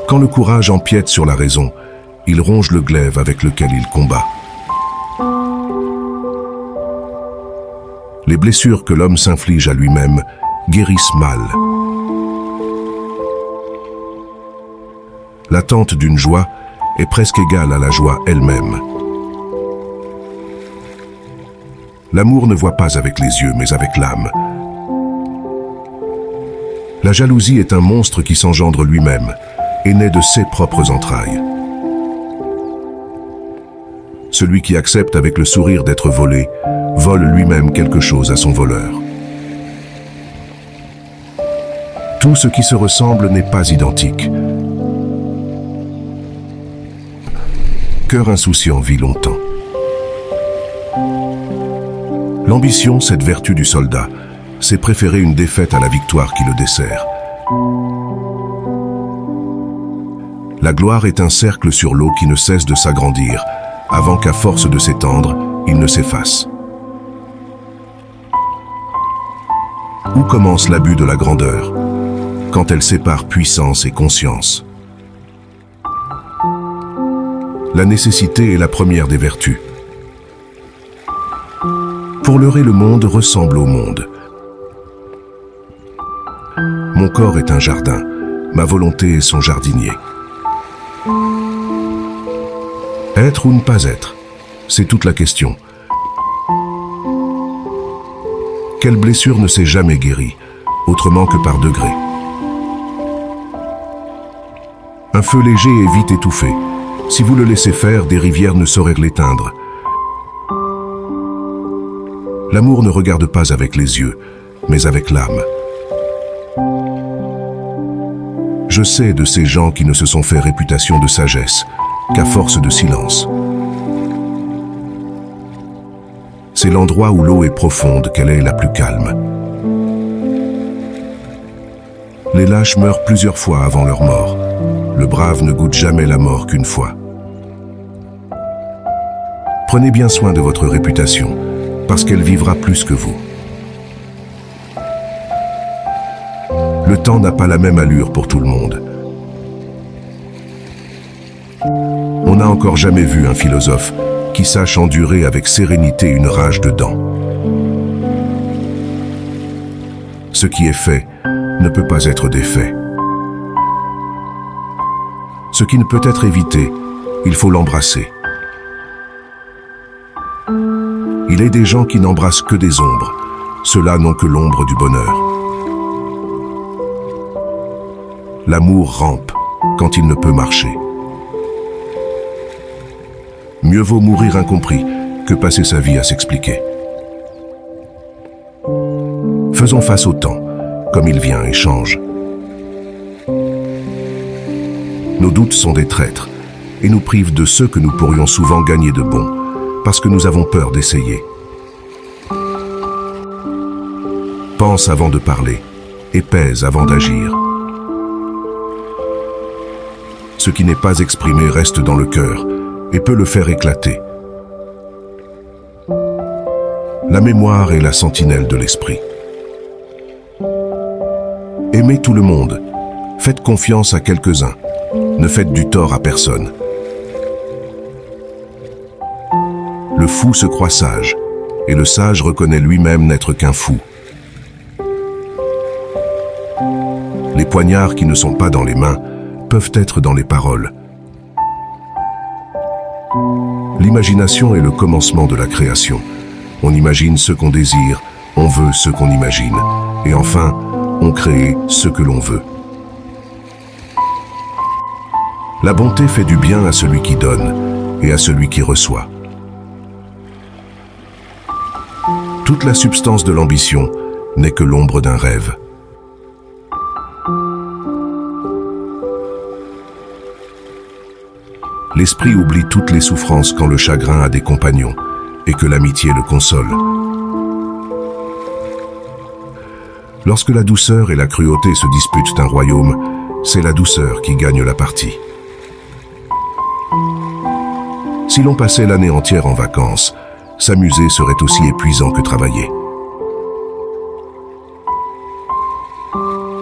Quand le courage empiète sur la raison, il ronge le glaive avec lequel il combat. Les blessures que l'homme s'inflige à lui-même guérissent mal. L'attente d'une joie est presque égale à la joie elle-même. L'amour ne voit pas avec les yeux, mais avec l'âme. La jalousie est un monstre qui s'engendre lui-même et naît de ses propres entrailles. Celui qui accepte avec le sourire d'être volé, vole lui-même quelque chose à son voleur. Tout ce qui se ressemble n'est pas identique. Cœur insouciant vit longtemps. L'ambition, cette vertu du soldat, c'est préférer une défaite à la victoire qui le dessert. La gloire est un cercle sur l'eau qui ne cesse de s'agrandir, avant qu'à force de s'étendre, il ne s'efface. Où commence l'abus de la grandeur, quand elle sépare puissance et conscience? La nécessité est la première des vertus. Pour leurrer le monde ressemble au monde. Mon corps est un jardin, ma volonté est son jardinier. Être ou ne pas être, c'est toute la question. Quelle blessure ne s'est jamais guérie, autrement que par degrés? Un feu léger est vite étouffé. Si vous le laissez faire, des rivières ne sauraient l'éteindre. L'amour ne regarde pas avec les yeux, mais avec l'âme. Je sais de ces gens qui ne se sont fait réputation de sagesse qu'à force de silence. C'est l'endroit où l'eau est profonde qu'elle est la plus calme. Les lâches meurent plusieurs fois avant leur mort. Le brave ne goûte jamais la mort qu'une fois. Prenez bien soin de votre réputation, parce qu'elle vivra plus que vous. Le temps n'a pas la même allure pour tout le monde. On n'a encore jamais vu un philosophe qui sache endurer avec sérénité une rage de dents. Ce qui est fait ne peut pas être défait. Ce qui ne peut être évité, il faut l'embrasser. Il est des gens qui n'embrassent que des ombres. Ceux-là n'ont que l'ombre du bonheur. L'amour rampe quand il ne peut marcher. Mieux vaut mourir incompris que passer sa vie à s'expliquer. Faisons face au temps, comme il vient et change. Nos doutes sont des traîtres et nous privent de ce que nous pourrions souvent gagner de bon, parce que nous avons peur d'essayer. Pense avant de parler et pèse avant d'agir. Ce qui n'est pas exprimé reste dans le cœur et peut le faire éclater. La mémoire est la sentinelle de l'esprit. Aimez tout le monde. Faites confiance à quelques-uns. Ne faites du tort à personne. Le fou se croit sage, et le sage reconnaît lui-même n'être qu'un fou. Les poignards qui ne sont pas dans les mains peuvent être dans les paroles. L'imagination est le commencement de la création. On imagine ce qu'on désire, on veut ce qu'on imagine, et enfin, on crée ce que l'on veut. La bonté fait du bien à celui qui donne et à celui qui reçoit. Toute la substance de l'ambition n'est que l'ombre d'un rêve. L'esprit oublie toutes les souffrances quand le chagrin a des compagnons et que l'amitié le console. Lorsque la douceur et la cruauté se disputent un royaume, c'est la douceur qui gagne la partie. Si l'on passait l'année entière en vacances, s'amuser serait aussi épuisant que travailler.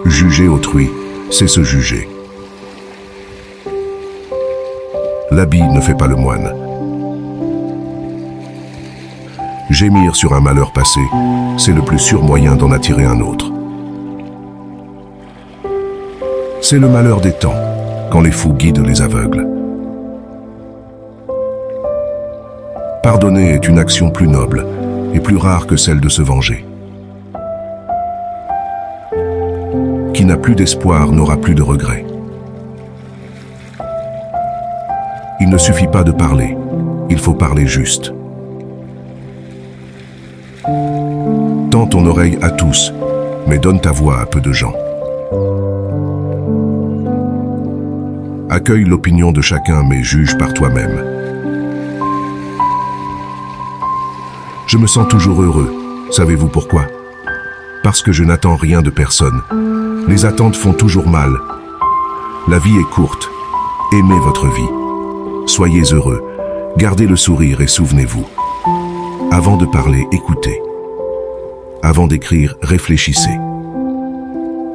Juger autrui, c'est se juger. L'habit ne fait pas le moine. Gémir sur un malheur passé, c'est le plus sûr moyen d'en attirer un autre. C'est le malheur des temps, quand les fous guident les aveugles. Pardonner est une action plus noble et plus rare que celle de se venger. Qui n'a plus d'espoir n'aura plus de regrets. Il ne suffit pas de parler, il faut parler juste. Tends ton oreille à tous, mais donne ta voix à peu de gens. Accueille l'opinion de chacun, mais juge par toi-même. Je me sens toujours heureux. Savez-vous pourquoi? Parce que je n'attends rien de personne. Les attentes font toujours mal. La vie est courte. Aimez votre vie. Soyez heureux. Gardez le sourire et souvenez-vous. Avant de parler, écoutez. Avant d'écrire, réfléchissez.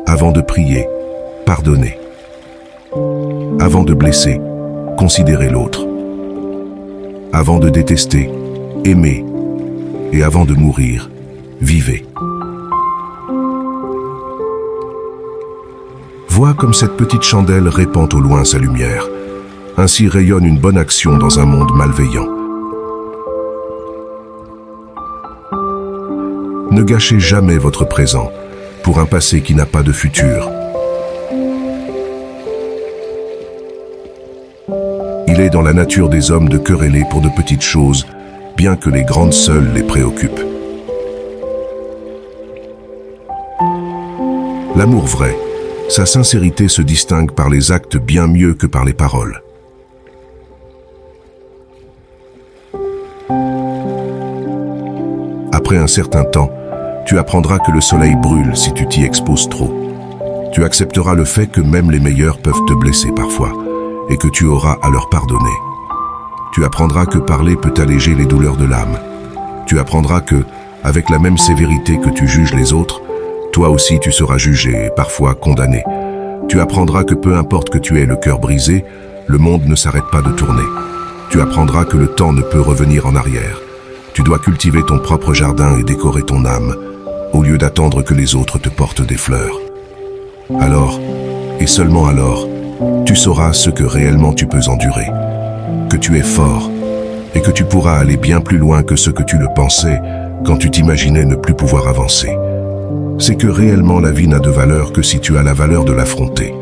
Avant de prier, pardonnez. Avant de blesser, considérez l'autre. Avant de détester, aimez. Et avant de mourir, vivez. Vois comme cette petite chandelle répand au loin sa lumière. Ainsi rayonne une bonne action dans un monde malveillant. Ne gâchez jamais votre présent pour un passé qui n'a pas de futur. Il est dans la nature des hommes de quereller pour de petites choses, bien que les grandes seules les préoccupent. L'amour vrai, sa sincérité se distingue par les actes bien mieux que par les paroles. Après un certain temps, tu apprendras que le soleil brûle si tu t'y exposes trop. Tu accepteras le fait que même les meilleurs peuvent te blesser parfois, et que tu auras à leur pardonner. Tu apprendras que parler peut alléger les douleurs de l'âme. Tu apprendras que, avec la même sévérité que tu juges les autres, toi aussi tu seras jugé et parfois condamné. Tu apprendras que peu importe que tu aies le cœur brisé, le monde ne s'arrête pas de tourner. Tu apprendras que le temps ne peut revenir en arrière. Tu dois cultiver ton propre jardin et décorer ton âme, au lieu d'attendre que les autres te portent des fleurs. Alors, et seulement alors, tu sauras ce que réellement tu peux endurer. Que tu es fort et que tu pourras aller bien plus loin que ce que tu le pensais quand tu t'imaginais ne plus pouvoir avancer. C'est que réellement la vie n'a de valeur que si tu as la valeur de l'affronter.